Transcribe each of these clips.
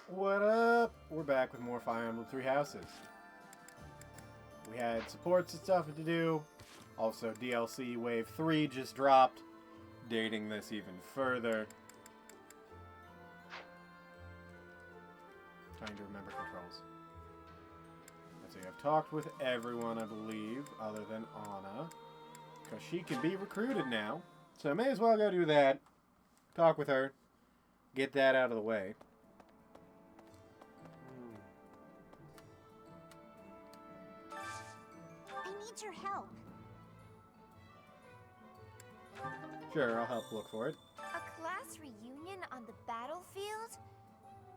What up? We're back with more Fire Emblem Three Houses. We had supports and stuff to do. Also, DLC Wave 3 just dropped, dating this even further. Trying to remember controls. Let's see, I've talked with everyone, I believe, other than Anna. Because she can be recruited now. So I may as well go do that. Talk with her. Get that out of the way. I need your help. Sure, I'll help look for it. A class reunion on the battlefield?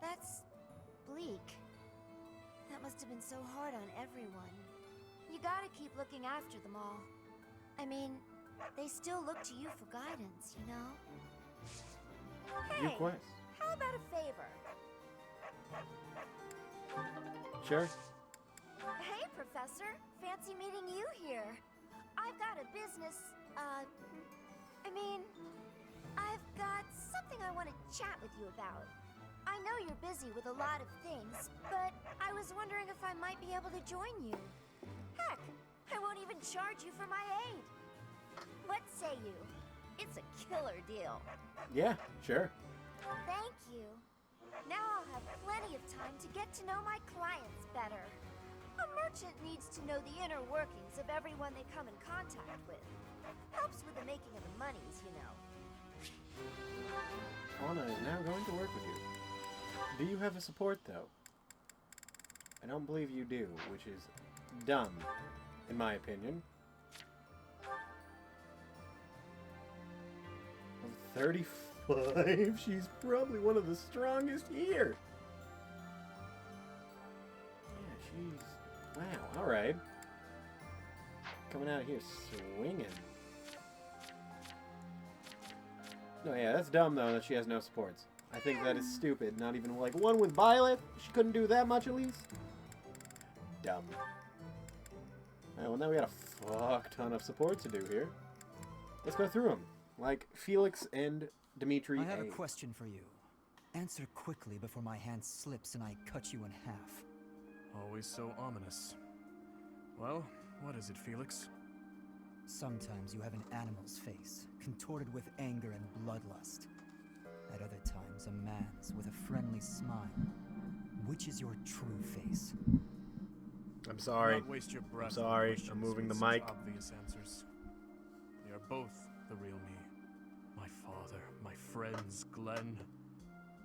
That's bleak. That must have been so hard on everyone. You gotta keep looking after them all. I mean, they still look to you for guidance, you know? Your Hey, quest. how about a favor? Sure. Hey, Professor. Fancy meeting you here. I've got a business, I've got something I want to chat with you about. I know you're busy with a lot of things, but I was wondering if I might be able to join you. Heck, I won't even charge you for my aid. What say you? It's a killer deal. Yeah, sure. Thank you. Now I'll have plenty of time to get to know my clients better. A merchant needs to know the inner workings of everyone they come in contact with. Helps with the making of the monies, you know. Anna is now going to work with you. Do you have a support, though? I don't believe you do, which is dumb, in my opinion. Of 35, she's probably one of the strongest here. Yeah, she's... Wow, alright. Coming out of here swinging. No, yeah, that's dumb, though, that she has no supports. I think that is stupid. Not even, like, one with Violet? She couldn't do that much, at least? Dumb. Alright, well, now we got a fuck ton of supports to do here. Let's go through them. Like, Felix and Dimitri. I have a question for you. Answer quickly before my hand slips and I cut you in half. Always so ominous. Well, what is it, Felix? Sometimes you have an animal's face, contorted with anger and bloodlust. At other times, a man's with a friendly smile. Which is your true face? I'm sorry. Do not waste your breath I'm sorry. on questions I'm moving the with such mic. obvious answers. They are both the real me. My father, my friends, Glenn.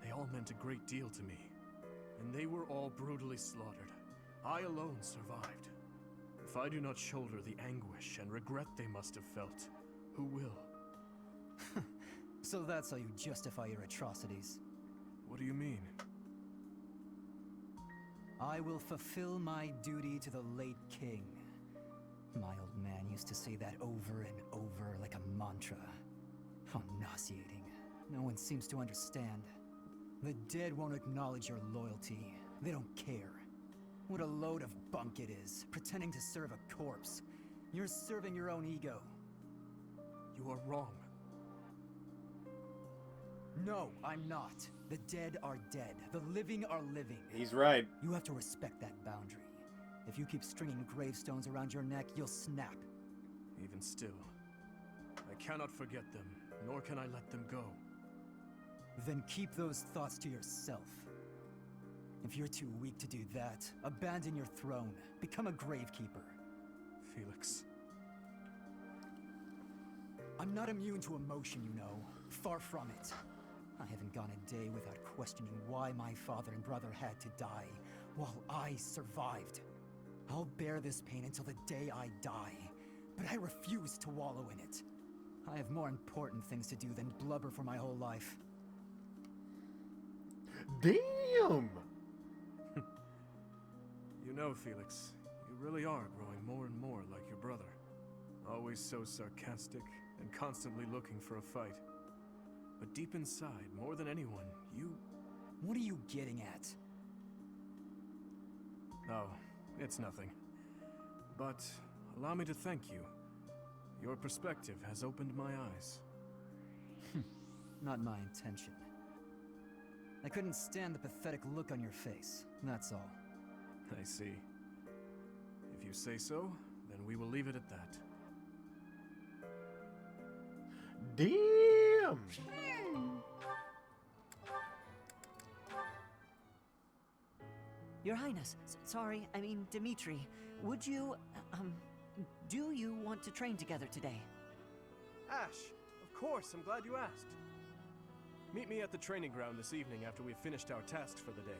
They all meant a great deal to me. And they were all brutally slaughtered. I alone survived. If I do not shoulder the anguish and regret they must have felt, who will? So that's how you justify your atrocities. What do you mean? I will fulfill my duty to the late king. My old man used to say that over and over like a mantra. How nauseating. No one seems to understand. The dead won't acknowledge your loyalty. They don't care. What a load of bunk it is, pretending to serve a corpse. You're serving your own ego. You are wrong. No, I'm not. The dead are dead. The living are living. He's right. You have to respect that boundary. If you keep stringing gravestones around your neck, you'll snap. Even still, I cannot forget them, nor can I let them go. Then keep those thoughts to yourself. If you're too weak to do that, abandon your throne. Become a gravekeeper. Felix. I'm not immune to emotion, you know. Far from it. I haven't gone a day without questioning why my father and brother had to die, while I survived. I'll bear this pain until the day I die, but I refuse to wallow in it. I have more important things to do than blubber for my whole life. Damn! You know, Felix, you really are growing more and more like your brother. Always so sarcastic and constantly looking for a fight. But deep inside, more than anyone, you... What are you getting at? Oh, it's nothing. But allow me to thank you. Your perspective has opened my eyes. Not my intention. I couldn't stand the pathetic look on your face, that's all. I see. If you say so, then we will leave it at that. Damn! Your Highness, sorry, I mean Dimitri, would you, do you want to train together today? Ash, of course, I'm glad you asked. Meet me at the training ground this evening after we've finished our tasks for the day.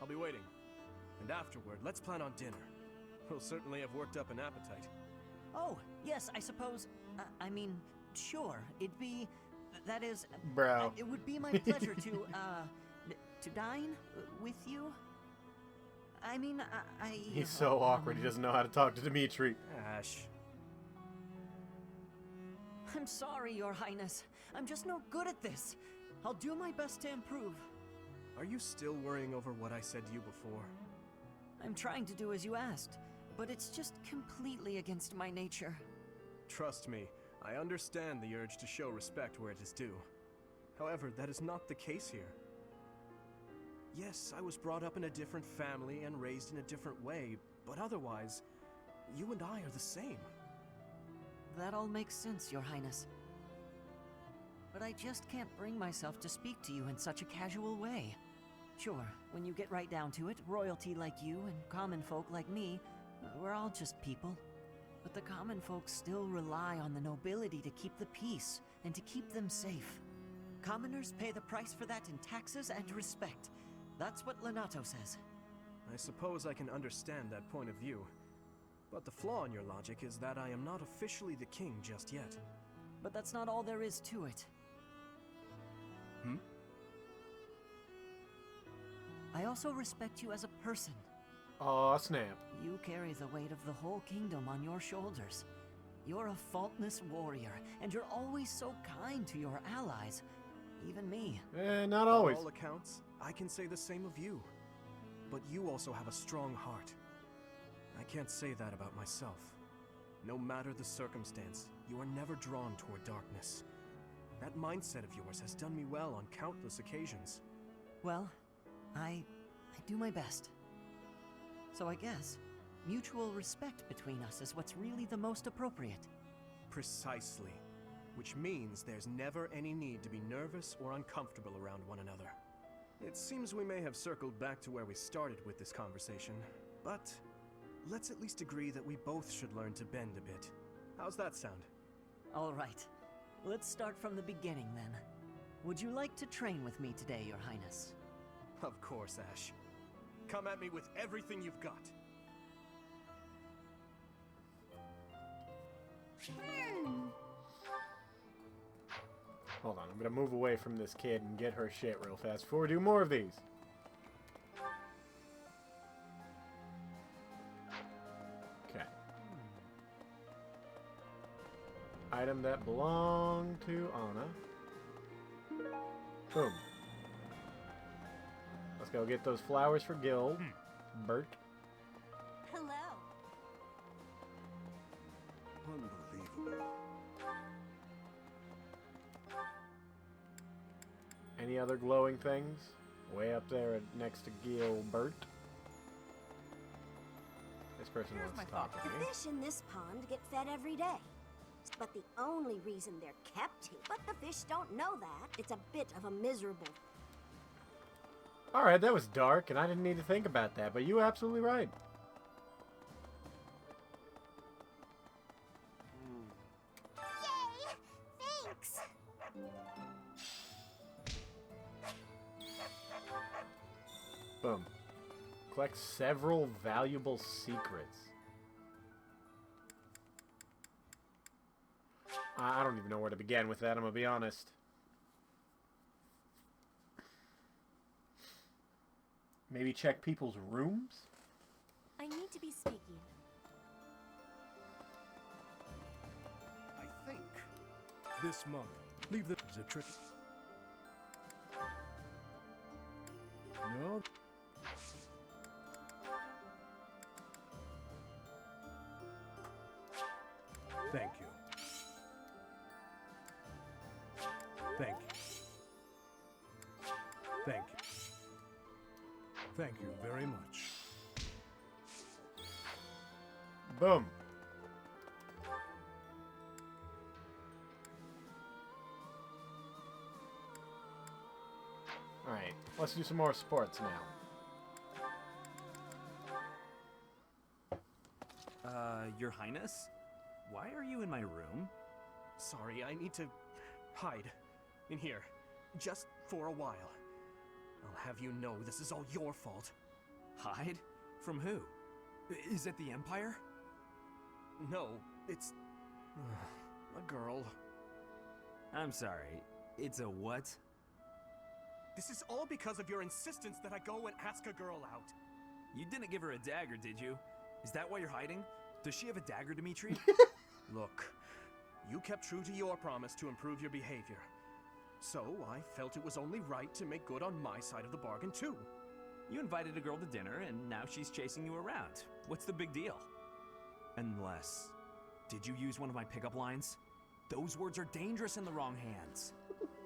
I'll be waiting. And afterward, let's plan on dinner. We'll certainly have worked up an appetite. Oh, yes, I suppose, I mean, sure, it'd be, that is... Bro. It would be my pleasure to dine with you. I mean, He's so awkward, he doesn't know how to talk to Dimitri. Ash. I'm sorry, Your Highness. I'm just no good at this. I'll do my best to improve. Are you still worrying over what I said to you before? I'm trying to do as you asked, but it's just completely against my nature. Trust me, I understand the urge to show respect where it is due. However, that is not the case here. Yes, I was brought up in a different family and raised in a different way, but otherwise, you and I are the same. That all makes sense, Your Highness. But I just can't bring myself to speak to you in such a casual way. Sure, when you get right down to it, royalty like you and common folk like me, we're all just people. But the common folk still rely on the nobility to keep the peace and to keep them safe. Commoners pay the price for that in taxes and respect. That's what Lenato says. I suppose I can understand that point of view. But the flaw in your logic is that I am not officially the king just yet. But that's not all there is to it. Hmm? I also respect you as a person. Aw, snap. You carry the weight of the whole kingdom on your shoulders. You're a faultless warrior, and you're always so kind to your allies. Even me. Not always. By all accounts, I can say the same of you. But you also have a strong heart. I can't say that about myself. No matter the circumstance, you are never drawn toward darkness. That mindset of yours has done me well on countless occasions. Well, I do my best. So I guess mutual respect between us is what's really the most appropriate. Precisely. Which means there's never any need to be nervous or uncomfortable around one another. It seems we may have circled back to where we started with this conversation, but let's at least agree that we both should learn to bend a bit. How's that sound? All right. Let's start from the beginning then. Would you like to train with me today, Your Highness? Of course, Ash. Come at me with everything you've got. Hold on, I'm gonna move away from this kid and get her shit real fast before we do more of these. Okay. Item that belonged to Anna. Boom. Let's go get those flowers for Gil. Bert. Hello. Unbelievable. Any other glowing things? Way up there next to Gilbert. This person Here's wants my to talk thought. to The me. fish in this pond get fed every day. But the only reason they're kept here, but the fish don't know that. It's a bit of a miserable. Alright, that was dark, and I didn't need to think about that, but you were absolutely right. Yay! Thanks! Boom. Collect several valuable secrets. I don't even know where to begin with that, I'm gonna be honest. Maybe check people's rooms? I need to be speaking. I think this month, leave the a trick. No. Thank you. Thank you. Thank you. Thank you very much. Boom. Alright, let's do some more sports now. Your Highness? Why are you in my room? Sorry, I need to hide in here, just for a while. I'll have you know this is all your fault. Hide? From who? Is it the Empire? No, it's a girl. I'm sorry, it's a what? This is all because of your insistence that I go and ask a girl out. You didn't give her a dagger, did you? Is that why you're hiding? Does she have a dagger, Dimitri? Look, you kept true to your promise to improve your behavior. So I felt it was only right to make good on my side of the bargain too. You invited a girl to dinner, and now she's chasing you around. What's the big deal? Unless... Did you use one of my pickup lines? Those words are dangerous in the wrong hands.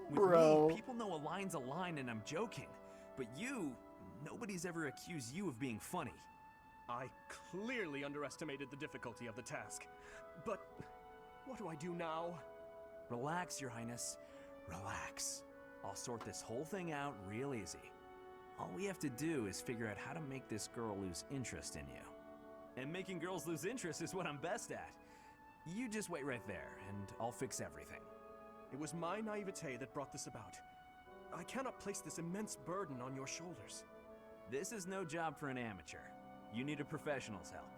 With Bro. me, people know a line's a line and I'm joking. But you, nobody's ever accused you of being funny. I clearly underestimated the difficulty of the task. But what do I do now? Relax, Your Highness. Relax. I'll sort this whole thing out real easy. All we have to do is figure out how to make this girl lose interest in you. And making girls lose interest is what I'm best at. You just wait right there, and I'll fix everything. It was my naivete that brought this about. I cannot place this immense burden on your shoulders. This is no job for an amateur. You need a professional's help.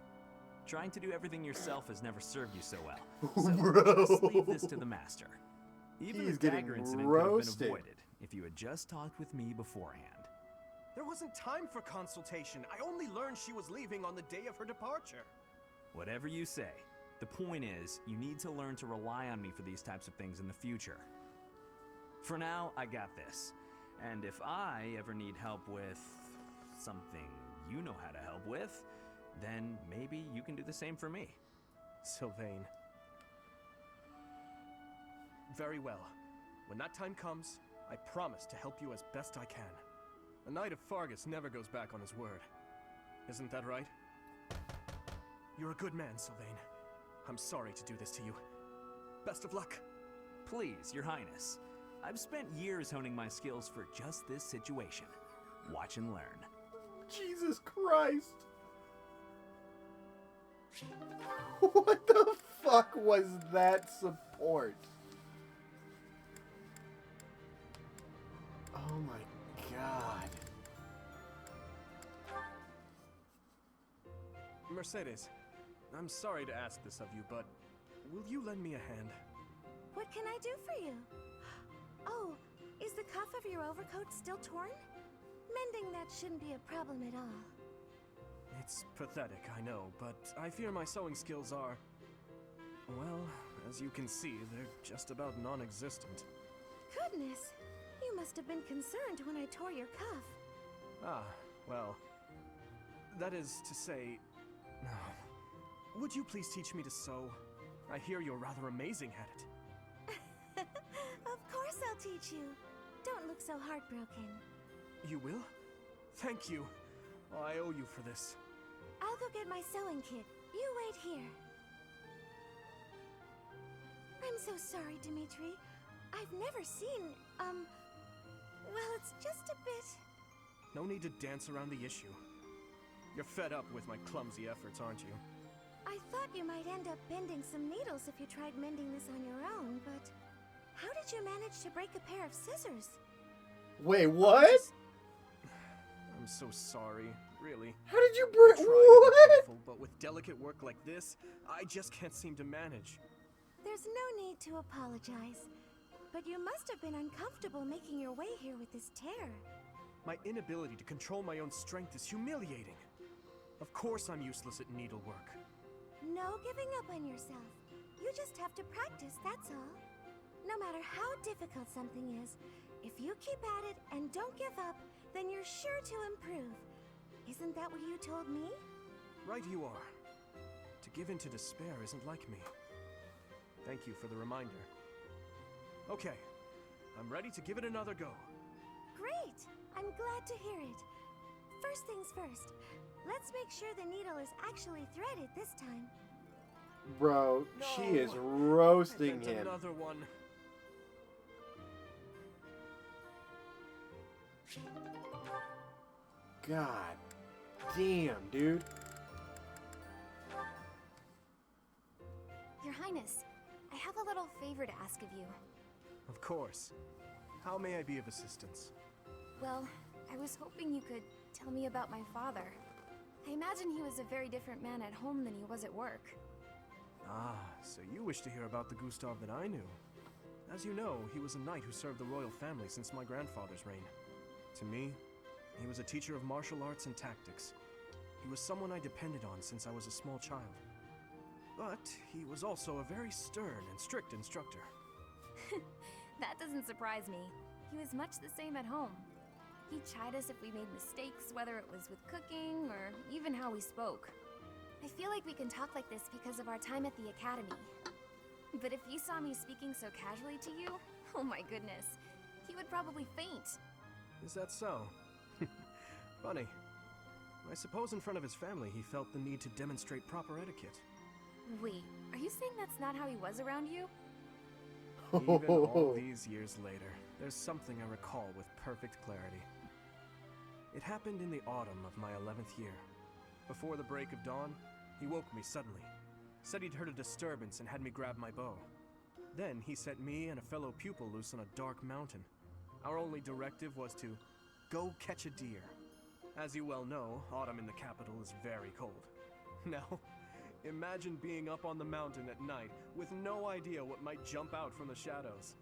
Trying to do everything yourself has never served you so well. So Bro. just leave this to the master. Even He's the getting dagger incident could have roasted. been avoided if you had just talked with me beforehand. There wasn't time for consultation. I only learned she was leaving on the day of her departure. Whatever you say. The point is, you need to learn to rely on me for these types of things in the future. For now, I got this. And if I ever need help with something you know how to help with, then maybe you can do the same for me. Sylvain. Very well. When that time comes, I promise to help you as best I can. A knight of Fargus never goes back on his word. Isn't that right? You're a good man, Sylvain. I'm sorry to do this to you. Best of luck. Please, Your Highness. I've spent years honing my skills for just this situation. Watch and learn. Jesus Christ. What the fuck was that support? Oh my god. Mercedes, I'm sorry to ask this of you, but will you lend me a hand? What can I do for you? Oh, is the cuff of your overcoat still torn? Mending that shouldn't be a problem at all. It's pathetic, I know, but I fear my sewing skills are... well, as you can see, they're just about non-existent. Goodness, you must have been concerned when I tore your cuff. Ah, well... that is to say... would you please teach me to sew? I hear you're rather amazing at it. Of course I'll teach you. Don't look so heartbroken. You will? Thank you. Oh, I owe you for this. I'll go get my sewing kit. You wait here. I'm so sorry, Dimitri. I've never seen, well, it's just a bit... No need to dance around the issue. You're fed up with my clumsy efforts, aren't you? I thought you might end up bending some needles if you tried mending this on your own, but... how did you manage to break a pair of scissors? Wait, what? I'm so sorry, really. How did you I break? try to be What? careful, but with delicate work like this, I just can't seem to manage. There's no need to apologize. But you must have been uncomfortable making your way here with this tear. My inability to control my own strength is humiliating. Of course I'm useless at needlework. No giving up on yourself. You just have to practice, that's all. No matter how difficult something is, if you keep at it and don't give up, then you're sure to improve. Isn't that what you told me? Right you are. To give in to despair isn't like me. Thank you for the reminder. Okay, I'm ready to give it another go. Great! I'm glad to hear it. First things first. Let's make sure the needle is actually threaded this time. Bro, she is No, roasting I meant him. another one. God damn, dude. Your Highness, I have a little favor to ask of you. Of course. How may I be of assistance? Well, I was hoping you could tell me about my father. I imagine he was a very different man at home than he was at work. Ah, so you wish to hear about the Gustav that I knew. As you know, he was a knight who served the royal family since my grandfather's reign. To me, he was a teacher of martial arts and tactics. He was someone I depended on since I was a small child. But he was also a very stern and strict instructor. That doesn't surprise me. He was much the same at home. He'd chide us if we made mistakes, whether it was with cooking or even how we spoke. I feel like we can talk like this because of our time at the academy. But if he saw me speaking so casually to you, oh my goodness, he would probably faint. Is that so? Funny. I suppose in front of his family he felt the need to demonstrate proper etiquette. Wait, are you saying that's not how he was around you? Even all these years later, there's something I recall with perfect clarity. It happened in the autumn of my 11th year. Before the break of dawn, he woke me suddenly, said he'd heard a disturbance and had me grab my bow. Then he set me and a fellow pupil loose on a dark mountain. Our only directive was to go catch a deer. As you well know, autumn in the capital is very cold. Now, imagine being up on the mountain at night with no idea what might jump out from the shadows.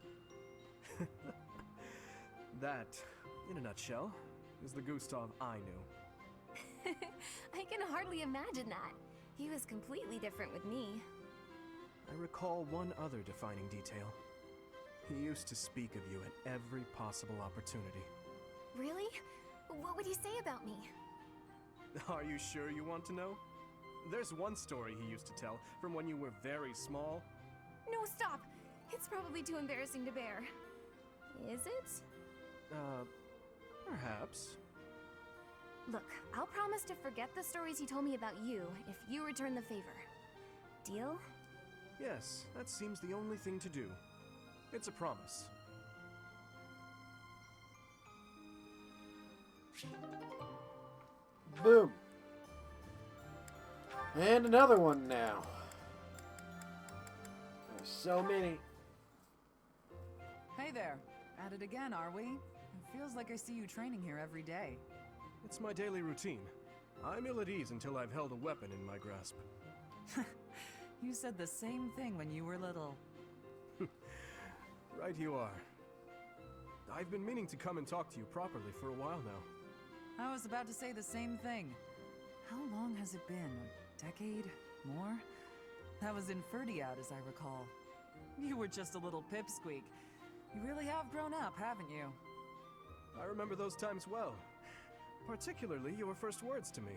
That, in a nutshell, is the Gustav I knew. I can hardly imagine that. He was completely different with me. I recall one other defining detail. He used to speak of you at every possible opportunity. Really? What would he say about me? Are you sure you want to know? There's one story he used to tell from when you were very small. No, stop! It's probably too embarrassing to bear. Is it? Perhaps. Look, I'll promise to forget the stories he told me about you if you return the favor. Deal? Yes, that seems the only thing to do. It's a promise. Boom. And another one now. There's so many. Hey there. At it again, are we? It feels like I see you training here every day. It's my daily routine. I'm ill at ease until I've held a weapon in my grasp. You said the same thing when you were little. Right you are. I've been meaning to come and talk to you properly for a while now. I was about to say the same thing. How long has it been? A decade? More? That was in Ferdiad, as I recall. You were just a little pipsqueak. You really have grown up, haven't you? I remember those times well. Particularly your first words to me.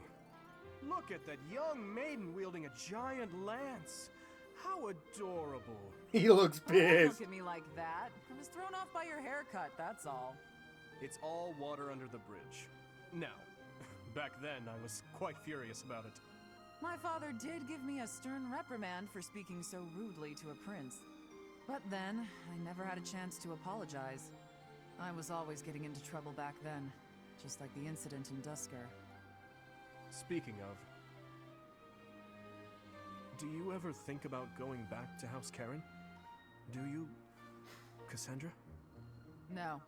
Look at that young maiden wielding a giant lance. How adorable. He looks Oh, don't pissed. look at me like that. I was thrown off by your haircut, that's all. It's all water under the bridge. Now, back then I was quite furious about it. My father did give me a stern reprimand for speaking so rudely to a prince. But then, I never had a chance to apologize. I was always getting into trouble back then, just like the incident in Dusker. Speaking of, do you ever think about going back to House Karen? Do you, Cassandra? No,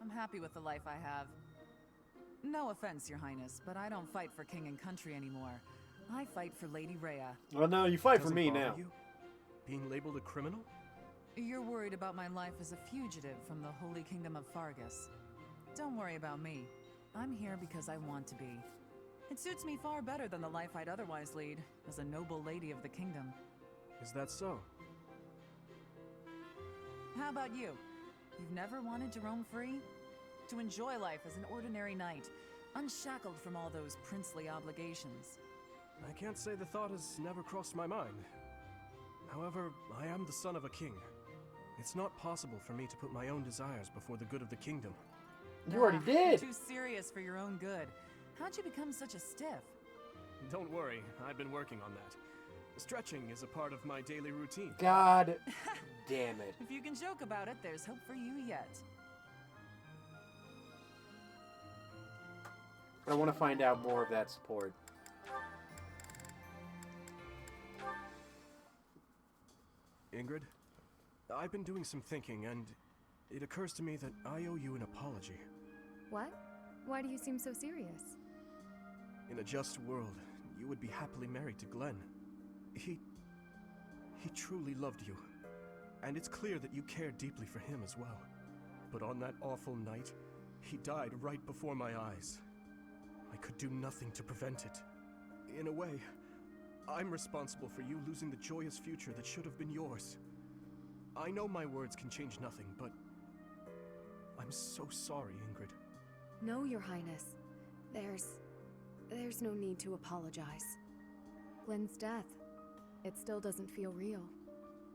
I'm happy with the life I have. No offense, Your Highness, but I don't fight for king and country anymore. I fight for Lady Rhea. Well, no, you fight for Doesn't me bother now. you? Being labeled a criminal? You're worried about my life as a fugitive from the Holy Kingdom of Fargus. Don't worry about me. I'm here because I want to be. It suits me far better than the life I'd otherwise lead, as a noble lady of the kingdom. Is that so? How about you? You've never wanted to roam free? To enjoy life as an ordinary knight, unshackled from all those princely obligations. I can't say the thought has never crossed my mind. However, I am the son of a king. It's not possible for me to put my own desires before the good of the kingdom. You already did. You're too serious for your own good. How'd you become such a stiff? Don't worry, I've been working on that. Stretching is a part of my daily routine. God damn it. If you can joke about it, there's hope for you yet. I want to find out more of that support. Ingrid, I've been doing some thinking, and it occurs to me that I owe you an apology. What? Why do you seem so serious? In a just world, you would be happily married to Glenn. He truly loved you, and it's clear that you care deeply for him as well. But on that awful night, he died right before my eyes. I could do nothing to prevent it. In a way, I'm responsible for you losing the joyous future that should have been yours. I know my words can change nothing, but I'm so sorry, Ingrid. No, Your Highness. There's no need to apologize. Glenn's death, it still doesn't feel real.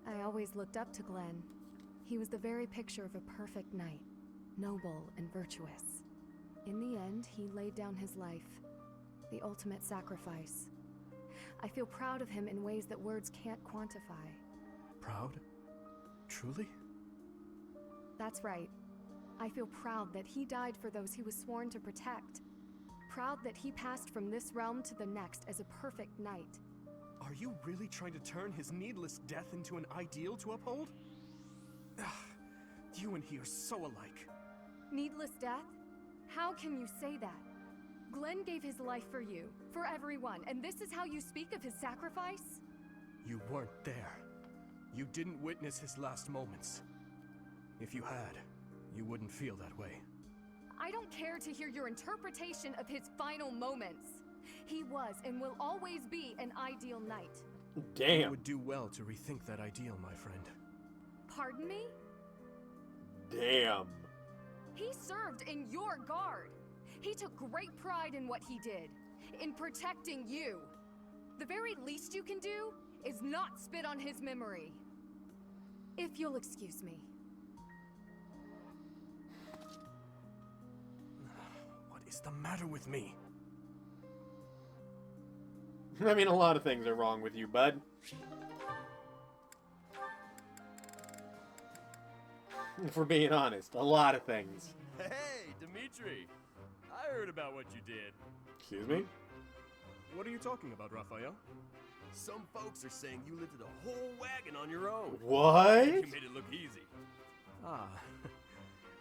I always looked up to Glenn. He was the very picture of a perfect knight, noble and virtuous. In the end, he laid down his life, the ultimate sacrifice. I feel proud of him in ways that words can't quantify. Proud? Truly? That's right. I feel proud that he died for those he was sworn to protect. Proud that he passed from this realm to the next as a perfect knight. Are you really trying to turn his needless death into an ideal to uphold? You and he are so alike. Needless death? How can you say that? Glenn gave his life for you, for everyone, and this is how you speak of his sacrifice? You weren't there. You didn't witness his last moments. If you had, you wouldn't feel that way. I don't care to hear your interpretation of his final moments. He was and will always be an ideal knight. You Damn. would do well to rethink that ideal, my friend. Pardon me? Damn. He served in your guard. He took great pride in what he did, in protecting you. The very least you can do is not spit on his memory. If you'll excuse me. What is the matter with me? I mean, a lot of things are wrong with you, bud. If we're being honest, a lot of things. Hey, Dimitri! I heard about what you did. Excuse me? What are you talking about, Raphael? Some folks are saying you lifted a whole wagon on your own. What? You made it look easy. Ah,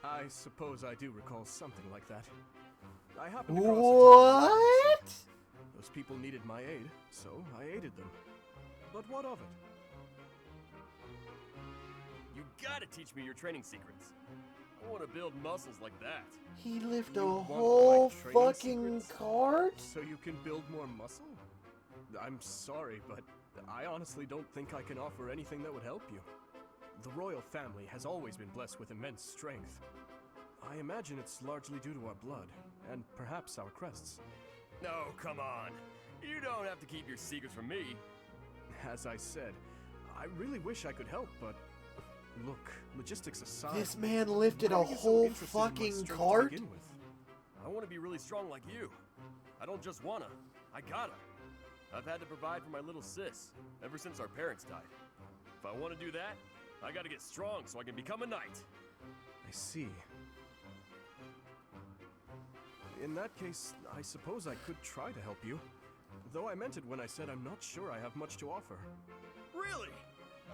I suppose I do recall something like that. I happened across a town What? Those people needed my aid, so I aided them. But what of it? You gotta teach me your training secrets. I want to build muscles like that. He lifted You a want my whole training fucking secrets? cart? So you can build more muscle? I'm sorry, but I honestly don't think I can offer anything that would help you. The royal family has always been blessed with immense strength. I imagine it's largely due to our blood, and perhaps our crests. No, come on. You don't have to keep your secrets from me. As I said, I really wish I could help, but look, logistics aside, This man lifted why a are you so whole interested in my fucking strength to cart? begin with? I want to be really strong like you. I don't just wanna, I gotta. I've had to provide for my little sis ever since our parents died. If I want to do that, I gotta get strong so I can become a knight. I see. In that case, I suppose I could try to help you. Though I meant it when I said I'm not sure I have much to offer. Really?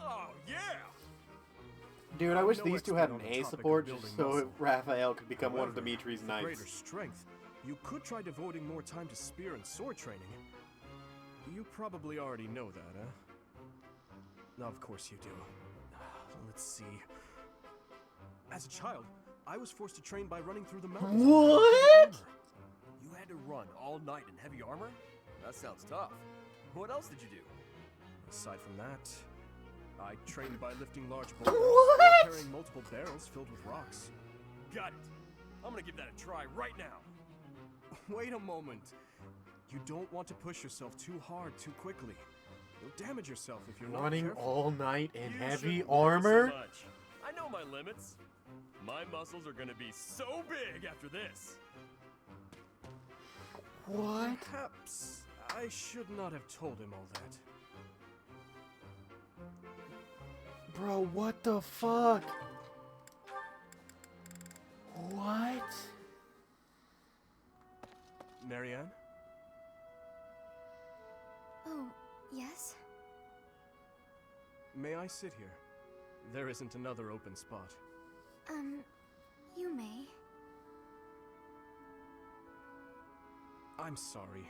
Oh, yeah! Dude, I I'm wish no these two expert had on an the A topic of support building just so muscle. Raphael could become one of However, Dimitri's for knights. greater strength, you could try devoting more time to spear and sword training. You probably already know that, huh? Of course you do. Let's see. As a child, I was forced to train by running through the mountains. in What? heavy armor. You had to run all night in heavy armor? That sounds tough. What else did you do? Aside from that, I trained by lifting large boulders What? or carrying multiple barrels filled with rocks. Got it. I'm gonna give that a try right now. Wait a moment. You don't want to push yourself too hard too quickly. You'll damage yourself if you're not Running careful. all night in You heavy shouldn't worry armor? So much. I know my limits. My muscles are gonna be so big after this. What? Perhaps I should not have told him all that. Bro, what the fuck? What? Marianne? Oh, yes? May I sit here? There isn't another open spot. You may. I'm sorry.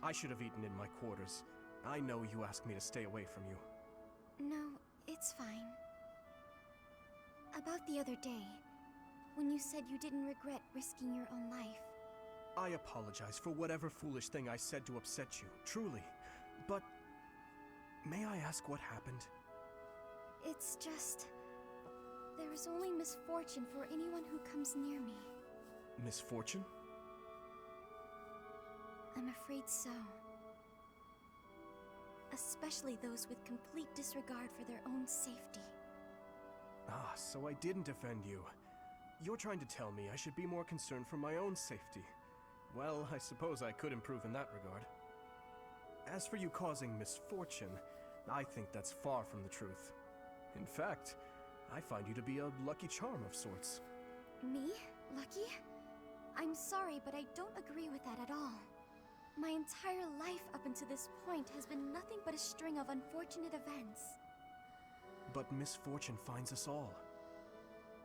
I should have eaten in my quarters. I know you asked me to stay away from you. No, it's fine. About the other day, when you said you didn't regret risking your own life. I apologize for whatever foolish thing I said to upset you, truly. But may I ask what happened? It's just... there is only misfortune for anyone who comes near me. Misfortune? I'm afraid so. Especially those with complete disregard for their own safety. Ah, so I didn't offend you. You're trying to tell me I should be more concerned for my own safety. Well, I suppose I could improve in that regard. As for you causing misfortune, I think that's far from the truth. In fact, I find you to be a lucky charm of sorts. Me? Lucky? I'm sorry, but I don't agree with that at all. My entire life up until this point has been nothing but a string of unfortunate events. But misfortune finds us all.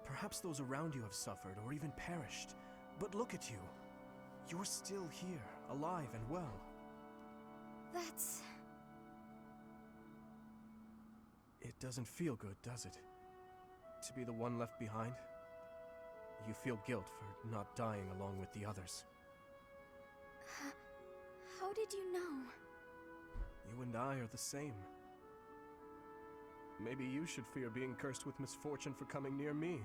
Perhaps those around you have suffered or even perished. But look at you. You're still here, alive and well. That's... It doesn't feel good, does it? To be the one left behind? You feel guilt for not dying along with the others. How did you know? You and I are the same. Maybe you should fear being cursed with misfortune for coming near me.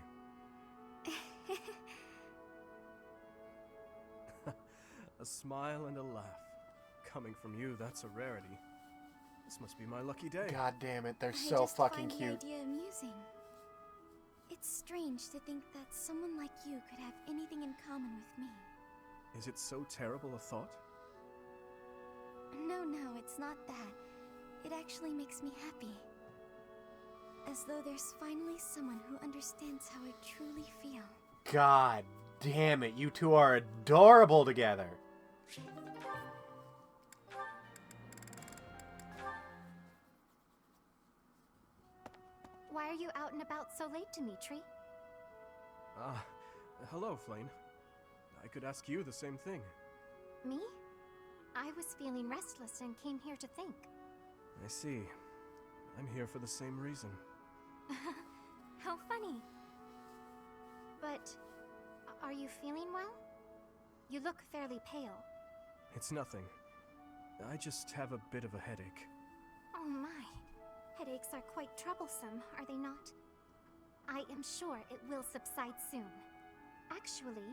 A smile and a laugh. Coming from you, that's a rarity. This must be my lucky day. God damn it, they're I so just fucking find cute. the idea amusing. It's strange to think that someone like you could have anything in common with me. Is it so terrible a thought? No, it's not that. It actually makes me happy. As though there's finally someone who understands how I truly feel. God damn it, you two are adorable together. Why are you out and about so late, Dimitri? Hello, Flame. I could ask you the same thing. Me? I was feeling restless and came here to think. I see. I'm here for the same reason. How funny. But, are you feeling well? You look fairly pale. It's nothing. I just have a bit of a headache. Oh my. Headaches are quite troublesome, are they not? I am sure it will subside soon. Actually,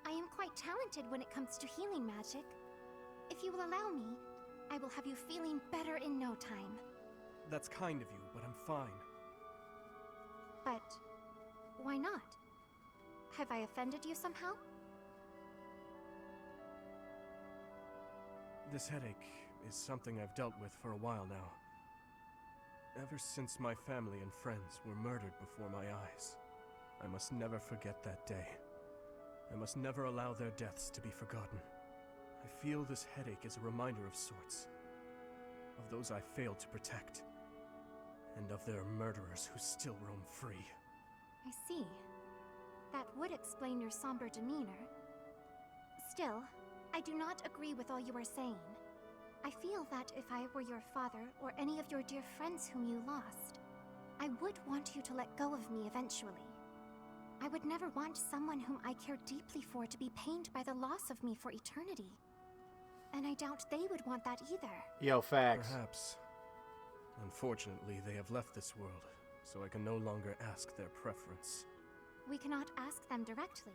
I am quite talented when it comes to healing magic. If you will allow me, I will have you feeling better in no time. That's kind of you, but I'm fine. But why not? Have I offended you somehow? This headache is something I've dealt with for a while now. Ever since my family and friends were murdered before my eyes. I must never forget that day. I must never allow their deaths to be forgotten. I feel this headache is a reminder of sorts. Of those I failed to protect. And of their murderers who still roam free. I see. That would explain your somber demeanor. Still, I do not agree with all you are saying. I feel that if I were your father or any of your dear friends whom you lost, I would want you to let go of me eventually. I would never want someone whom I care deeply for to be pained by the loss of me for eternity. And I doubt they would want that either. Yo, facts. Perhaps. Unfortunately, they have left this world, so I can no longer ask their preference. We cannot ask them directly,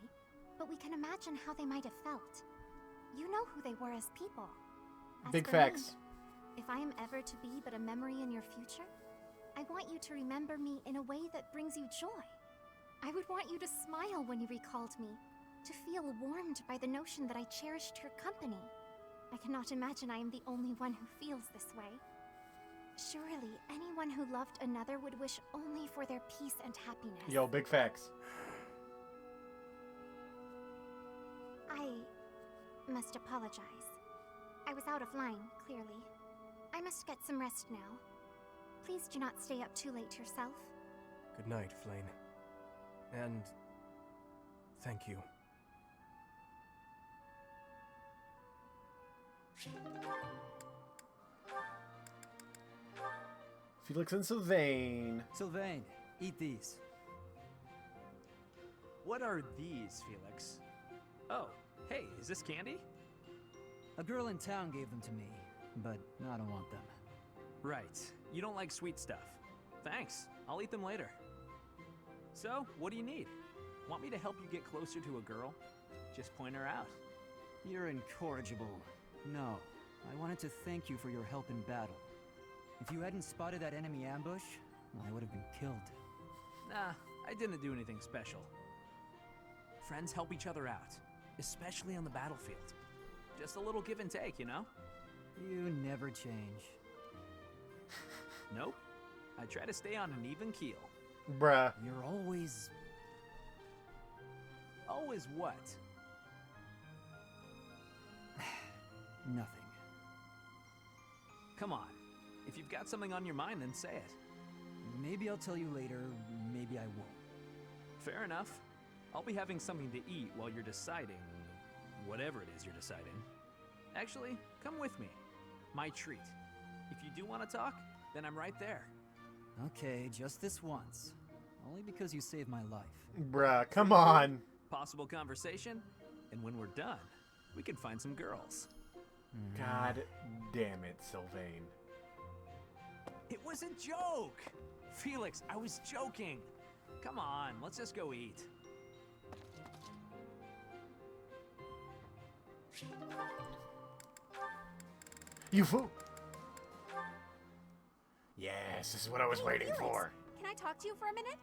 but we can imagine how they might have felt. You know who they were as people. As Big for facts. me, if I am ever to be but a memory in your future, I want you to remember me in a way that brings you joy. I would want you to smile when you recalled me, to feel warmed by the notion that I cherished your company. I cannot imagine I am the only one who feels this way. Surely, anyone who loved another would wish only for their peace and happiness. Yo, big facts. I must apologize. I was out of line, clearly. I must get some rest now. Please do not stay up too late yourself. Good night, Flane. And thank you. Felix and Sylvain. Sylvain, eat these. What are these, Felix? Oh, hey, is this candy? A girl in town gave them to me, but I don't want them. Right. You don't like sweet stuff. Thanks. I'll eat them later. So, what do you need? Want me to help you get closer to a girl? Just point her out. You're incorrigible. No, I wanted to thank you for your help in battle. If you hadn't spotted that enemy ambush, I would have been killed. Nah, I didn't do anything special. Friends help each other out, especially on the battlefield. Just a little give and take, you know? You never change. Nope. I try to stay on an even keel. Bruh. You're always... Always what? nothing. Come on. If you've got something on your mind, then say it. Maybe I'll tell you later, maybe I won't. Fair enough. I'll be having something to eat while you're deciding whatever it is you're deciding. Actually, come with me. My treat. If you do want to talk, then I'm right there. Okay, just this once. Only because you saved my life. Bruh, come on. Possible conversation, and when we're done, we can find some girls. God damn it, Sylvain. It was a joke! Felix, I was joking. Come on, let's just go eat. You fool. Yes, this is what I was waiting Felix, for. Can I talk to you for a minute?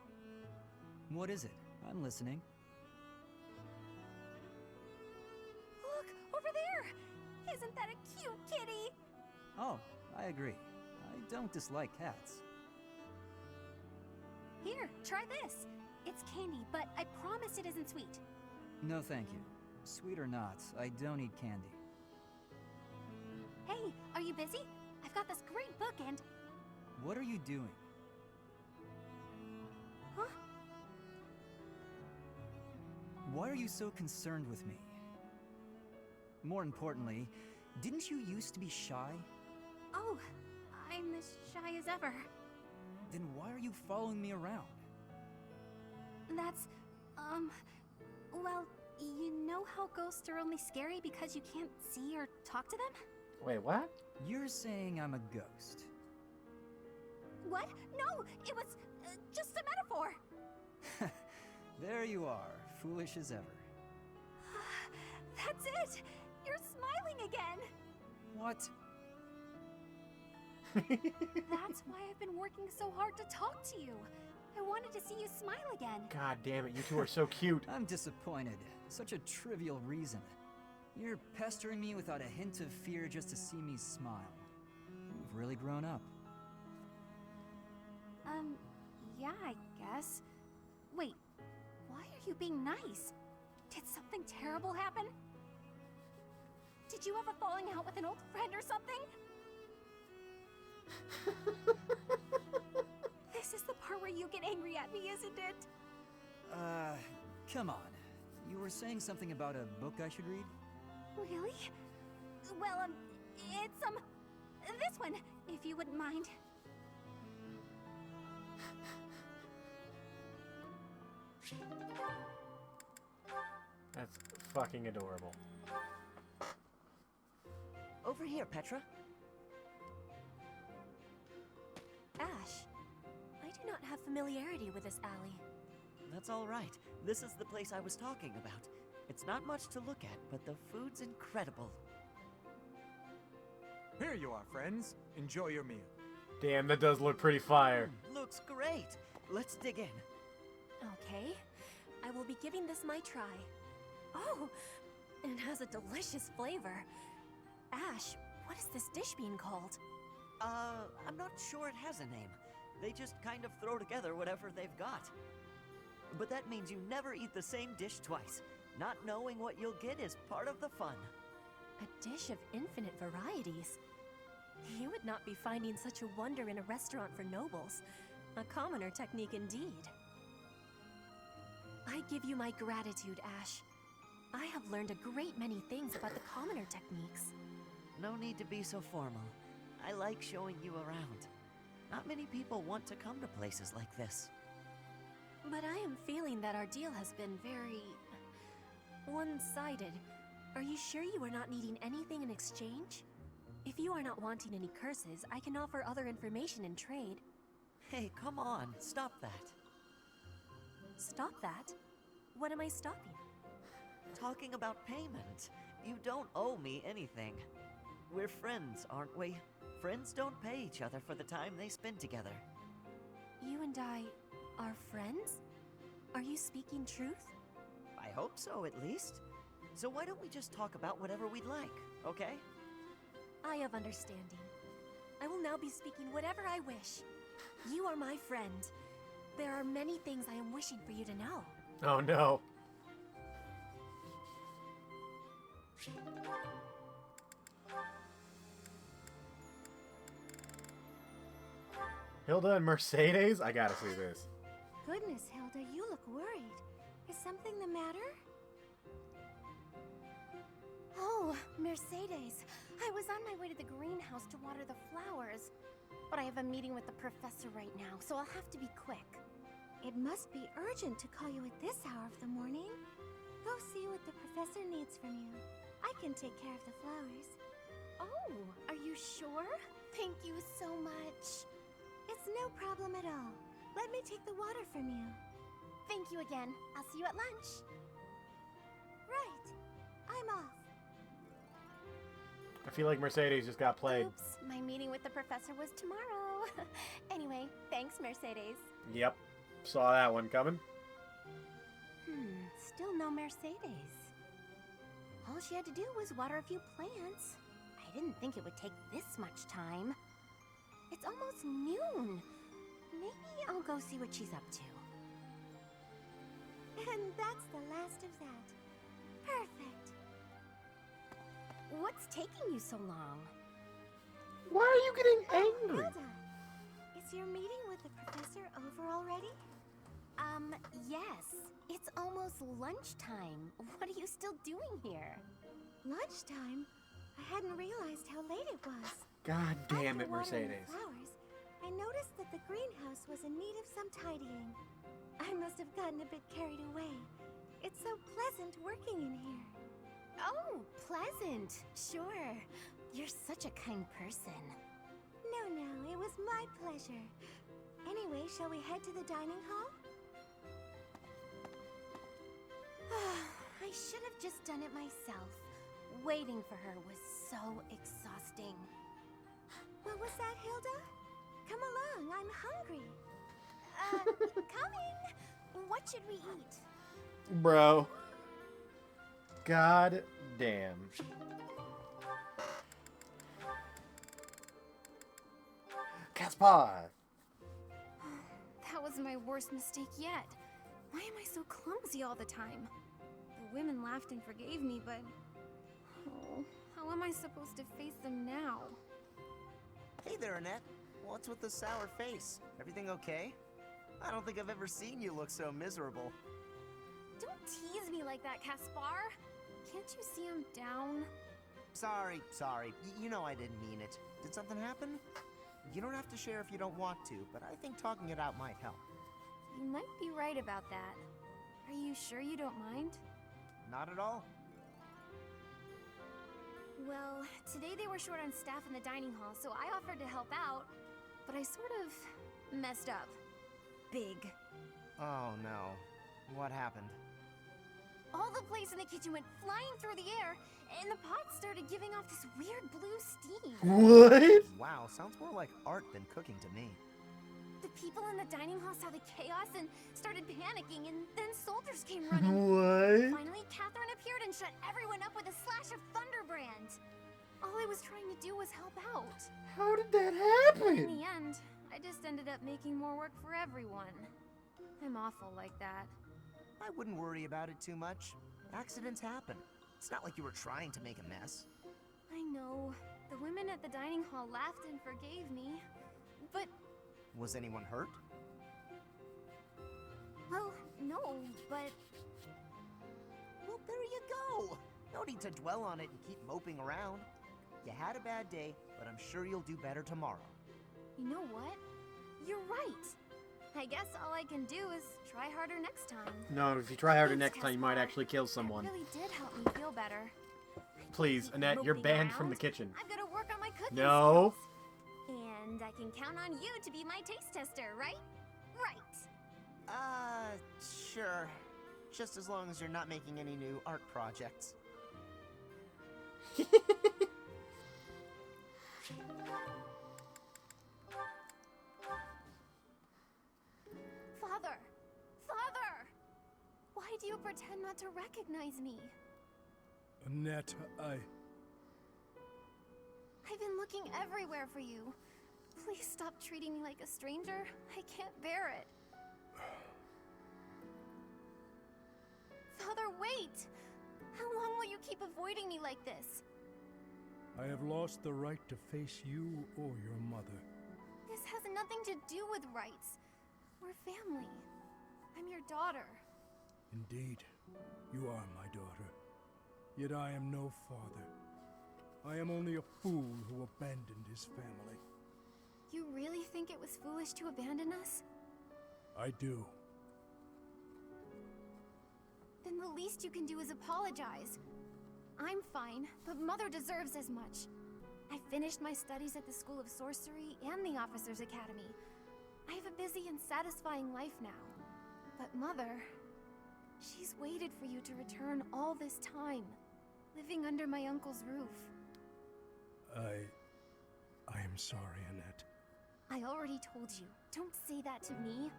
What is it? I'm listening. Look, over there! Isn't that a cute kitty? Oh, I agree. I don't dislike cats. Here, try this. It's candy, but I promise it isn't sweet. No, thank you. Sweet or not, I don't eat candy. Hey, are you busy? I've got this great book and... What are you doing? Huh? Why are you so concerned with me? More importantly, didn't you used to be shy? Oh, I'm as shy as ever. Then why are you following me around? That's, well, you know how ghosts are only scary because you can't see or talk to them? Wait, what? You're saying I'm a ghost. What? No, it was just a metaphor. There you are, foolish as ever. That's it. You're smiling again. What? That's why I've been working so hard to talk to you. I wanted to see you smile again. God damn it, you two are so cute. I'm disappointed. Such a trivial reason. You're pestering me without a hint of fear just to see me smile. You've really grown up. Yeah, I guess. Wait, why are you being nice? Did something terrible happen? Did you have a falling out with an old friend or something? This is the part where you get angry at me, isn't it? Come on. You were saying something about a book I should read? Really? Well, it's, this one, if you wouldn't mind. That's fucking adorable. Over here, Petra. Ash, I do not have familiarity with this alley. That's all right. This is the place I was talking about. It's not much to look at, but the food's incredible. Here you are, friends. Enjoy your meal. Damn, that does look pretty fire. Looks great. Let's dig in. Okay, I will be giving this my try. Oh, it has a delicious flavor. Ash, what is this dish being called? I'm not sure it has a name. They just kind of throw together whatever they've got. But that means you never eat the same dish twice. Not knowing what you'll get is part of the fun. A dish of infinite varieties. You would not be finding such a wonder in a restaurant for nobles. A commoner technique indeed. I give you my gratitude, Ash. I have learned a great many things about the commoner techniques. No need to be so formal. I like showing you around. Not many people want to come to places like this. But I am feeling that our deal has been very... one-sided. Are you sure you are not needing anything in exchange? If you are not wanting any curses, I can offer other information in trade. Hey, come on, stop that. Stop that? What am I stopping? Talking about payment. You don't owe me anything. We're friends, aren't we? Friends don't pay each other for the time they spend together. You and I are friends? Are you speaking truth? I hope so, at least. So why don't we just talk about whatever we'd like, okay? I have understanding. I will now be speaking whatever I wish. You are my friend. There are many things I am wishing for you to know. Oh no. Hilda and Mercedes? I gotta see this. Goodness, Hilda, you look worried. Is something the matter? Oh, Mercedes. I was on my way to the greenhouse to water the flowers. But I have a meeting with the professor right now, so I'll have to be quick. It must be urgent to call you at this hour of the morning. Go see what the professor needs from you. I can take care of the flowers. Oh, are you sure? Thank you so much. It's no problem at all. Let me take the water from you. Thank you again. I'll see you at lunch. Right. I'm off. I feel like Mercedes just got played. Oops, my meeting with the professor was tomorrow. Anyway, thanks, Mercedes. Yep. Saw that one coming. Still no Mercedes. All she had to do was water a few plants. I didn't think it would take this much time. It's almost noon. Maybe I'll go see what she's up to. And that's the last of that. Perfect. What's taking you so long? Why are you getting angry? Hilda, is your meeting with the professor over already? Yes. It's almost lunchtime. What are you still doing here? Lunchtime? I hadn't realized how late it was. God damn it, After watering the Mercedes. flowers, I noticed that the greenhouse was in need of some tidying. I must have gotten a bit carried away. It's so pleasant working in here. Oh, pleasant. Sure. You're such a kind person. No, it was my pleasure. Anyway, shall we head to the dining hall? I should have just done it myself. Waiting for her was so exhausting. What was that, Hilda? Come along, I'm hungry. Coming! What should we eat? Bro. God damn. Caspar! That was my worst mistake yet. Why am I so clumsy all the time? The women laughed and forgave me, but... Oh, how am I supposed to face them now? Hey there, Annette. What's with the sour face? Everything okay? I don't think I've ever seen you look so miserable. Don't tease me like that, Caspar. Can't you see I'm down? Sorry. You know I didn't mean it. Did something happen? You don't have to share if you don't want to, but I think talking it out might help. You might be right about that. Are you sure you don't mind? Not at all. Well, today they were short on staff in the dining hall, so I offered to help out. But I sort of messed up. Big. Oh no. What happened? All the plates in the kitchen went flying through the air, and the pots started giving off this weird blue steam. What? Wow, sounds more like art than cooking to me. The people in the dining hall saw the chaos and started panicking, and then soldiers came running. What? Finally, Catherine appeared and shut everyone up with a slash of Thunderbrand. All I I was trying to do was help out. How did that But in happen? the end, I just ended up making more work for everyone. I'm awful like that. I wouldn't worry about it too much. Accidents happen. It's not like you were trying to make a mess. I know. The women at the dining hall laughed and forgave me. But, Was anyone hurt? well, no, but Well, there you go. No need to dwell on it and keep moping around. You had a bad day, but I'm sure you'll do better tomorrow. you know what? You're right. I guess all I can do is try harder next time. No, if you try harder Thanks, next time, you might Caspar. actually kill someone. That really did help me feel better. Please, Annette, you're banned from the kitchen. I've got to work on my cooking No. skills. And I can count on you to be my taste tester, right? Right. Sure. Just as long as you're not making any new art projects. Father! Father! Why do you pretend not to recognize me? Annette, I've been looking everywhere for you. Please stop treating me like a stranger. I can't bear it. Father, wait! How long will you keep avoiding me like this? I have lost the right to face you or your mother. This has nothing to do with rights. We're family. I'm your daughter. Indeed, you are my daughter. Yet I am no father. I am only a fool who abandoned his family. You really think it was foolish to abandon us? I do. Then the least you can do is apologize. I'm fine, but Mother deserves as much. I finished my studies at the School of Sorcery and the Officers' Academy. I have a busy and satisfying life now. But Mother, she's waited for you to return all this time, living under my uncle's roof. I am sorry, Annette. I already told you, don't say that to me.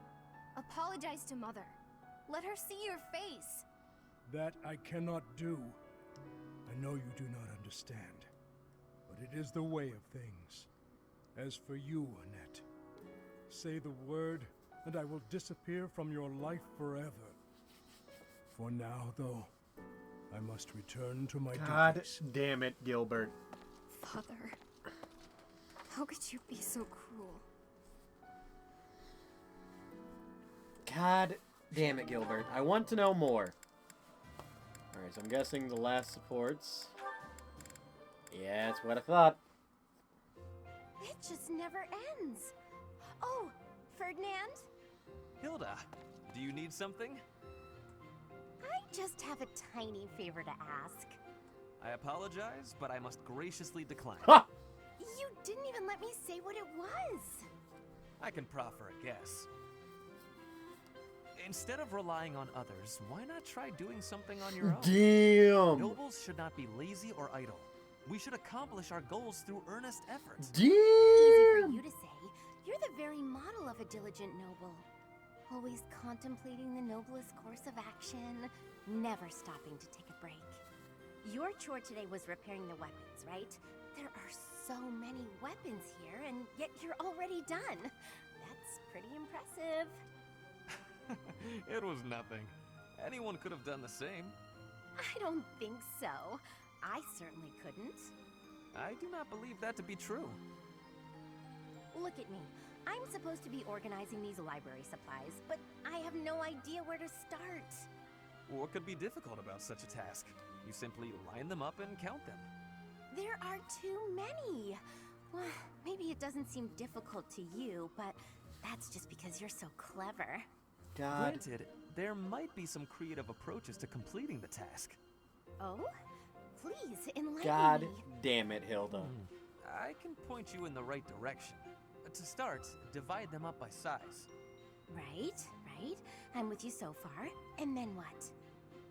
Apologize to Mother. Let her see your face. That I cannot do. I know you do not understand, but it is the way of things. As for you, Annette, say the word, and I will disappear from your life forever. For now, though, I must return to my God duties. damn it, Gilbert. Father, how could you be so cruel? God damn it, Gilbert. I want to know more. Alright, so I'm guessing the last supports. Yeah, that's what I thought. It just never ends. Oh, Ferdinand? Hilda, do you need something? I just have a tiny favor to ask. I apologize, but I must graciously decline. Ha! You didn't even let me say what it was. I can proffer a guess. Instead of relying on others, why not try doing something on your own? Damn! Nobles should not be lazy or idle. We should accomplish our goals through earnest effort. Easy Damn! for you to say. You're the very model of a diligent noble. Always contemplating the noblest course of action, never stopping to take a break. Your chore today was repairing the weapons, right? There are so many weapons here, and yet you're already done. That's pretty impressive. It was nothing. Anyone could have done the same. I don't think so. I certainly couldn't. I do not believe that to be true. Look at me. I'm supposed to be organizing these library supplies, but I have no idea where to start. What could be difficult about such a task? You simply line them up and count them. There are too many. Well, maybe it doesn't seem difficult to you, but that's just because you're so clever. God. Granted, there might be some creative approaches to completing the task. Oh? Please, enlighten God me. damn it, Hilda. I can point you in the right direction. To start, divide them up by size. Right. I'm with you so far. And then what?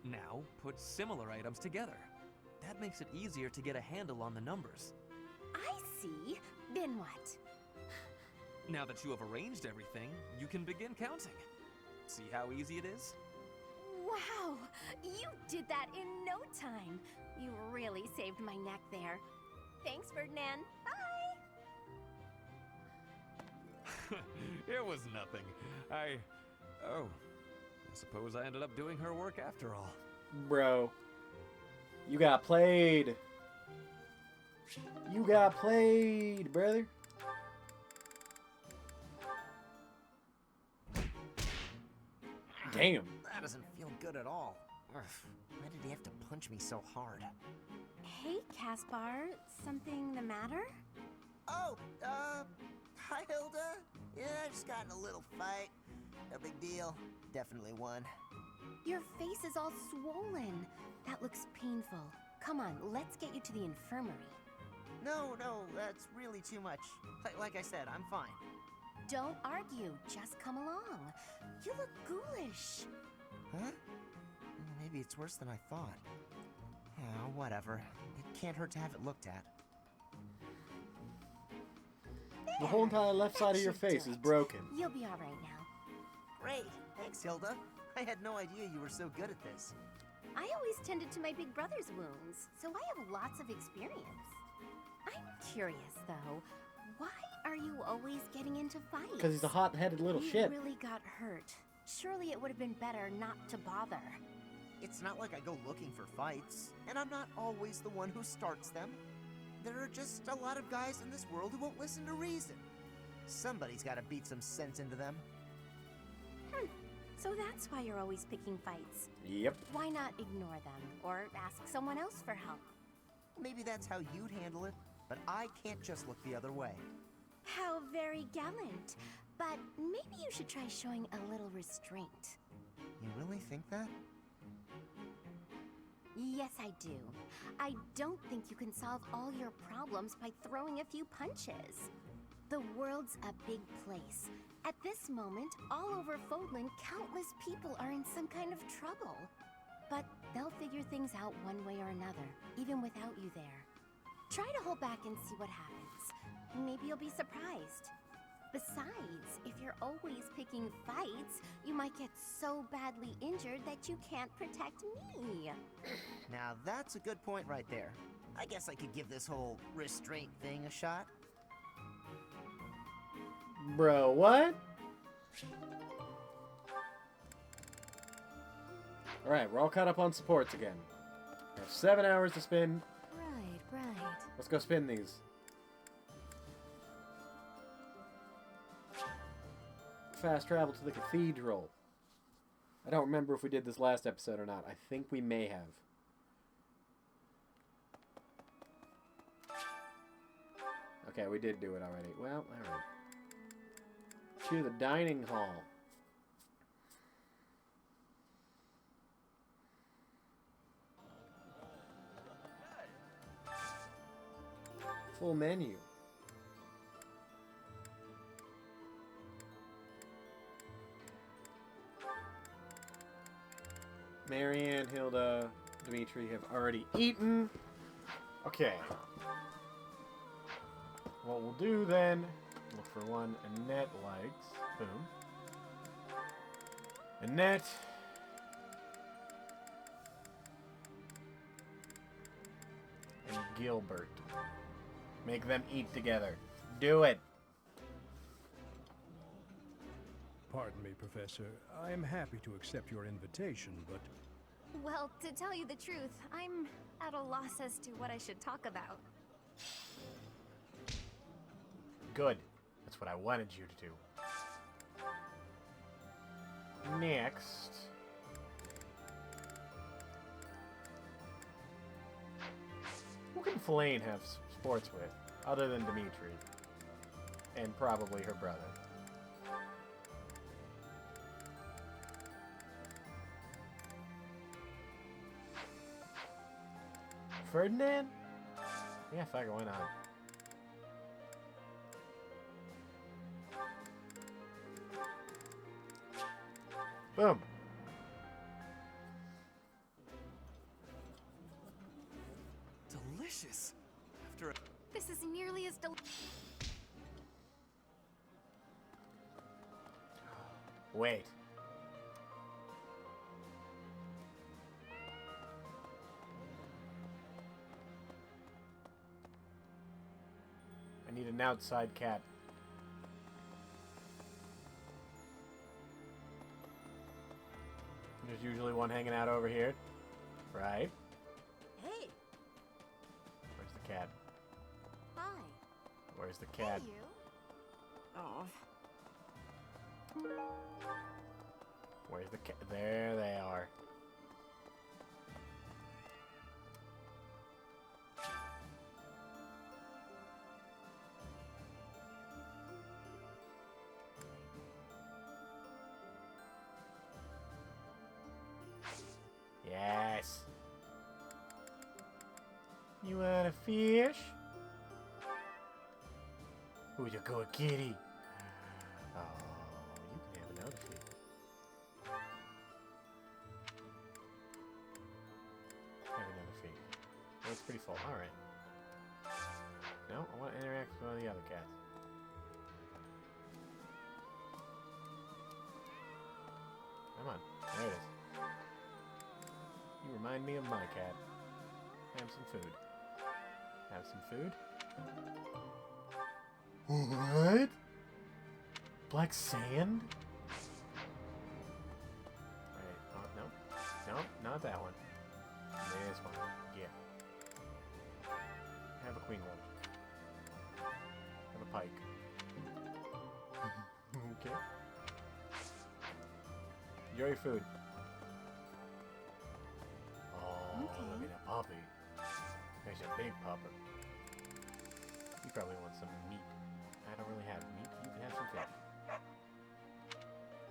Now, put similar items together. That makes it easier to get a handle on the numbers. I see. Then what? Now that you have arranged everything, you can begin counting. See how easy it is? Wow! You did that in no time. You really saved my neck there. Thanks, Ferdinand. Bye! It was nothing. Oh. I suppose I ended up doing her work after all. Bro. You got played. You got played, brother. Damn. That doesn't feel good at all. Ugh, why did he have to punch me so hard? Hey, Caspar. Something the matter? Oh, hi, Hilda. Yeah, I just got in a little fight. No big deal. Definitely won. Your face is all swollen. That looks painful. Come on, let's get you to the infirmary. No, that's really too much. Like I said, I'm fine. Don't argue, just come along. You look ghoulish. Huh? Maybe it's worse than I thought. Oh, whatever. It can't hurt to have it looked at. The whole entire left side of your face is broken. You'll be all right now. Great. Thanks, Hilda. I had no idea you were so good at this. I always tended to my big brother's wounds, so I have lots of experience. I'm curious, though. Why are you always getting into fights? Because he's a hot-headed little shit. You really got hurt. Surely it would have been better not to bother. It's not like I go looking for fights, and I'm not always the one who starts them. There are just a lot of guys in this world who won't listen to reason. Somebody's got to beat some sense into them. So that's why you're always picking fights. Yep. Why not ignore them, or ask someone else for help? Maybe that's how you'd handle it, but I can't just look the other way. How very gallant. But maybe you should try showing a little restraint. You really think that? Yes, I do. I don't think you can solve all your problems by throwing a few punches. The world's a big place. At this moment, all over Fodlan, countless people are in some kind of trouble. But they'll figure things out one way or another, even without you there. Try to hold back and see what happens. Maybe you'll be surprised. Besides, if you're always picking fights, you might get so badly injured that you can't protect me. Now that's a good point right there. I guess I could give this whole restraint thing a shot. Bro, what? Alright, we're all caught up on supports again. We have 7 hours to spin. Right. Let's go spin these. Fast travel to the cathedral. I don't remember if we did this last episode or not. I think we may have. Okay, we did do it already. Well, alright. To the dining hall. Full menu. Marianne, Hilda, Dimitri have already eaten. Okay. What we'll do then, look for one Annette likes. Boom. Annette. And Gilbert. Make them eat together. Do it. Pardon me, Professor. I am happy to accept your invitation, but... Well, to tell you the truth, I'm at a loss as to what I should talk about. Good. That's what I wanted you to do. Next. Who can Flane have sports with, other than Dimitri? And probably her brother. Ferdinand? Yeah, fuck it, why not? Boom. Delicious. After a... This is nearly as Wait. I need an outside cat. There's usually one hanging out over here. Right? Hey. Where's the cat? Hi. Where's the cat? Hey, you. Oh. Where's the cat? There they are. Yes. You want a fish? Ooh, you go, kitty. Oh, you can have another fish. Have another fish. Oh, it's pretty full. Alright. No, I want to interact with one of the other cats. Come on. There it is. You remind me of my cat. Have some food. Have some food. What? Black sand? Alright, oh, no. No, not that one. This one. Yeah. Have a queen one. Have a pike. Okay. Enjoy your food. Oh, look at that puppy. There's a big pupper. You probably want some meat. I don't really have meat. You can have some fish.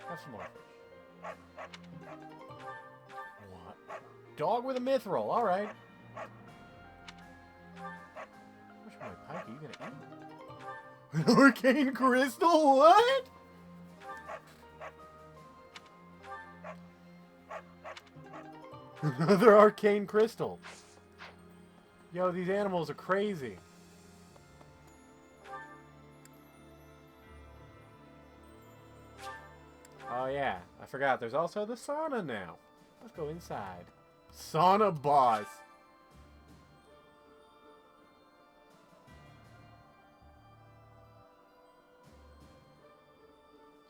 Have some more fish. What? Dog with a mithril. All right. What's my pike? Are you gonna eat? An arcane crystal? What? Another arcane crystal. Yo, these animals are crazy. Oh yeah, I forgot. There's also the sauna now. Let's go inside. Sauna boss.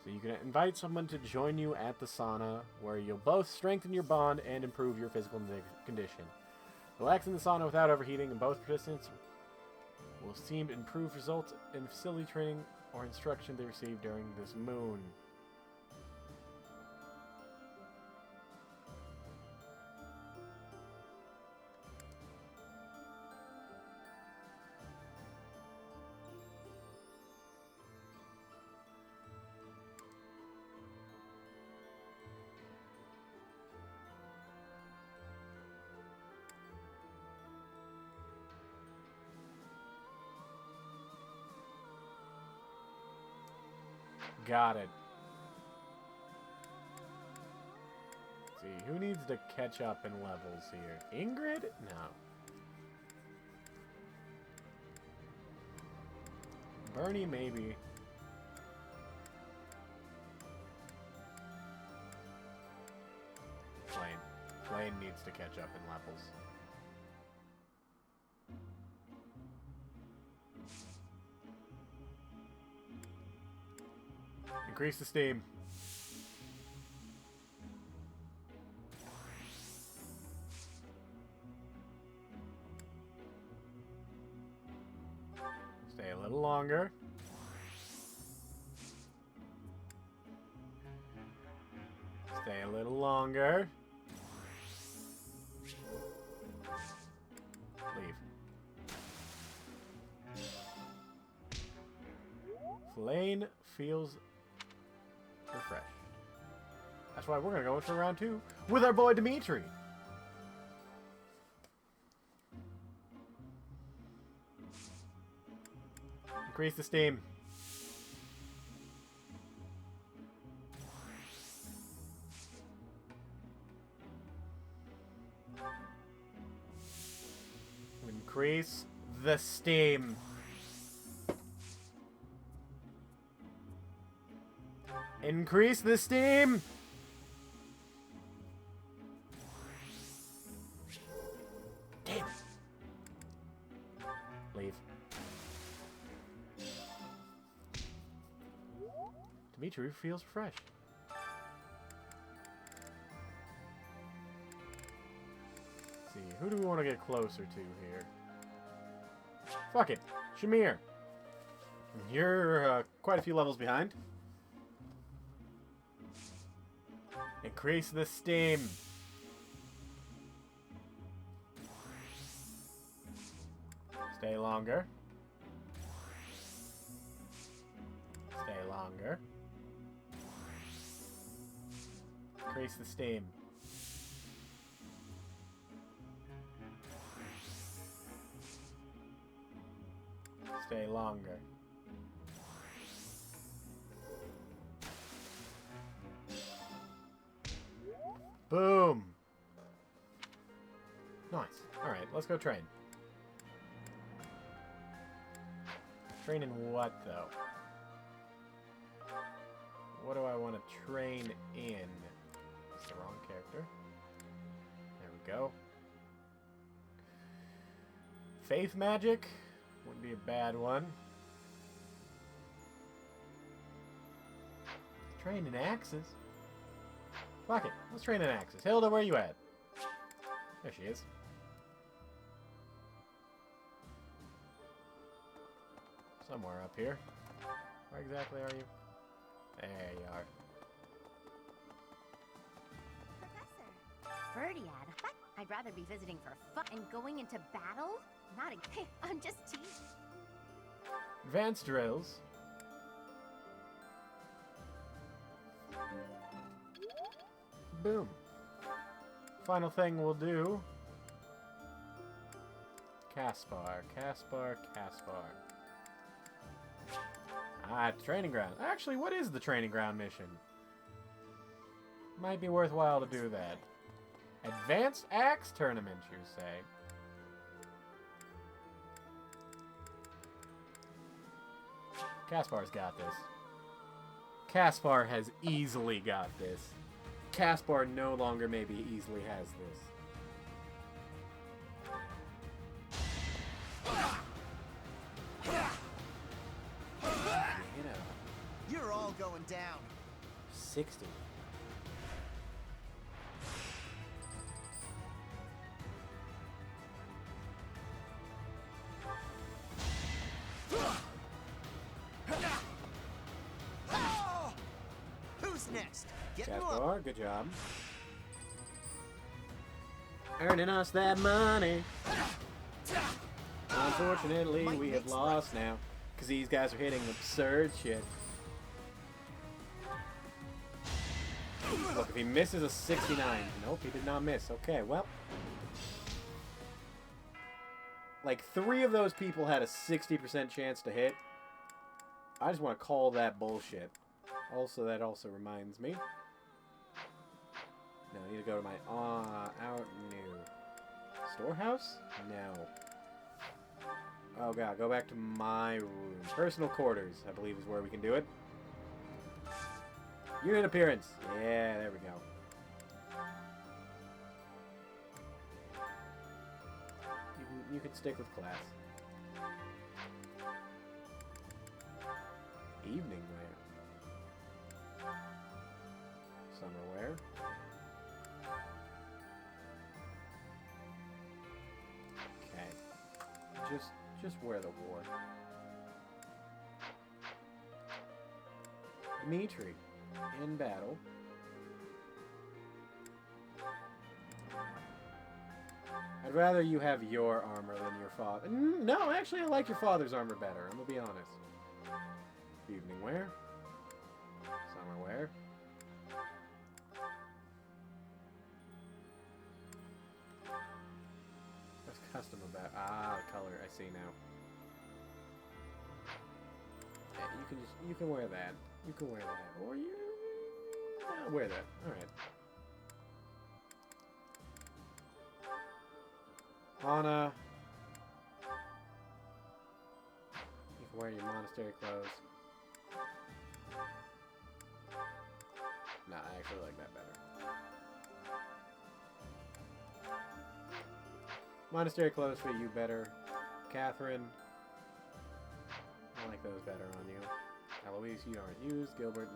So you can invite someone to join you at the sauna, where you'll both strengthen your bond and improve your physical condition. Relax in the sauna without overheating, and both participants will seem improved results in facility training or instruction they receive during this moon. Got it. Let's see, who needs to catch up in levels here? Ingrid? No. Bernie, maybe. Flame. Flame needs to catch up in levels. Increase the steam. Stay a little longer. Stay a little longer. Leave. Flame feels refreshed. That's why we're gonna go into round 2 with our boy Dimitri. Increase the steam. Increase the steam. Increase the steam! Damn it. Leave. Dimitri feels refreshed. Let's see, who do we want to get closer to here? Fuck it, Shamir. You're quite a few levels behind. Increase the steam. Stay longer. Stay longer. Increase the steam. Stay longer. Boom! Nice. Alright, let's go train. Train in what, though? What do I want to train in? It's the wrong character. There we go. Faith magic wouldn't be a bad one. Train in axes. Fuck it. Let's train in axes. Hilda, where you at? There she is. Somewhere up here. Where exactly are you? There you are. Professor. Birdiad, what? I'd rather be visiting for fun and going into battle? Not again. I'm just teasing. Advanced drills. Boom. Final thing we'll do. Caspar. Ah, training ground. Actually, what is the training ground mission? Might be worthwhile to do that. Advanced Axe Tournament, you say? Caspar's got this. Caspar has easily got this. Caspar no longer maybe easily has this. You know. You're all going down. 60. Who's next? Get in the Caspar, good job. Earning us that money. Unfortunately, we have lost now. Because these guys are hitting absurd shit. Look, if he misses a 69. Nope, he did not miss. Okay, well. Like, 3 of those people had a 60% chance to hit. I just want to call that bullshit. Also, that also reminds me. No, I need to go to my out new storehouse? No. Oh god, go back to my room. Personal quarters, I believe, is where we can do it. Unit appearance. Yeah, there we go. You can stick with class. Evening wear. Summer wear. Okay. Just wear the war. Dimitri, in battle. I'd rather you have your armor than your father. No, actually, I like your father's armor better. I'm gonna be honest. Evening wear. Summer wear. What's custom about? Ah, the color. I see now. Yeah, you can wear that. You can wear that, or you wear that. All right. Anna, you can wear your monastery clothes. Nah, I actually like that better. Monastery clothes fit you better. Catherine, I like those better on you. Eloise, you aren't used. Gilbert,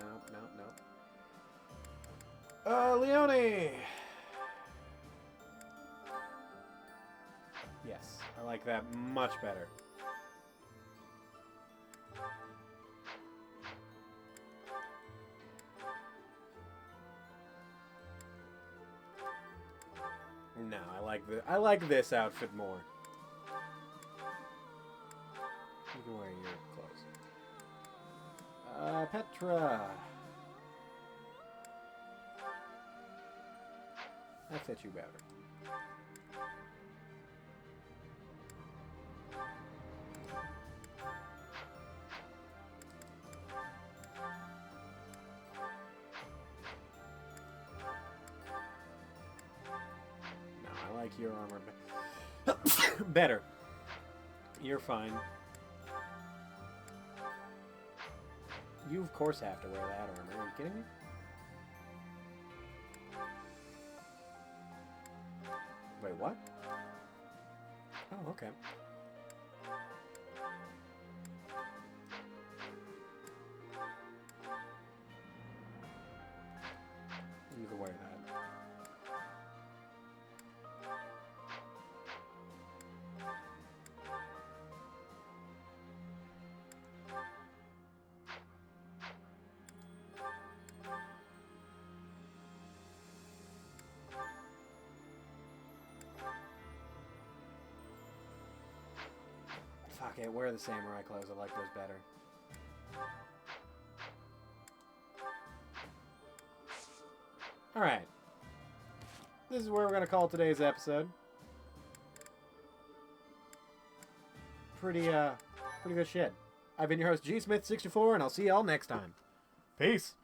no. Leone! Yes, I like that much better. No, I like this outfit more. You can wear your clothes. Petra. That fits you better. No, I like your armor better. You're fine. You, of course, have to wear that armor. Are you kidding me? Wait, what? Oh, okay. You can wear that. Fuck it, wear the samurai clothes. I like those better. Alright. This is where we're going to call today's episode. Pretty good shit. I've been your host, GSmith64, and I'll see y'all next time. Peace!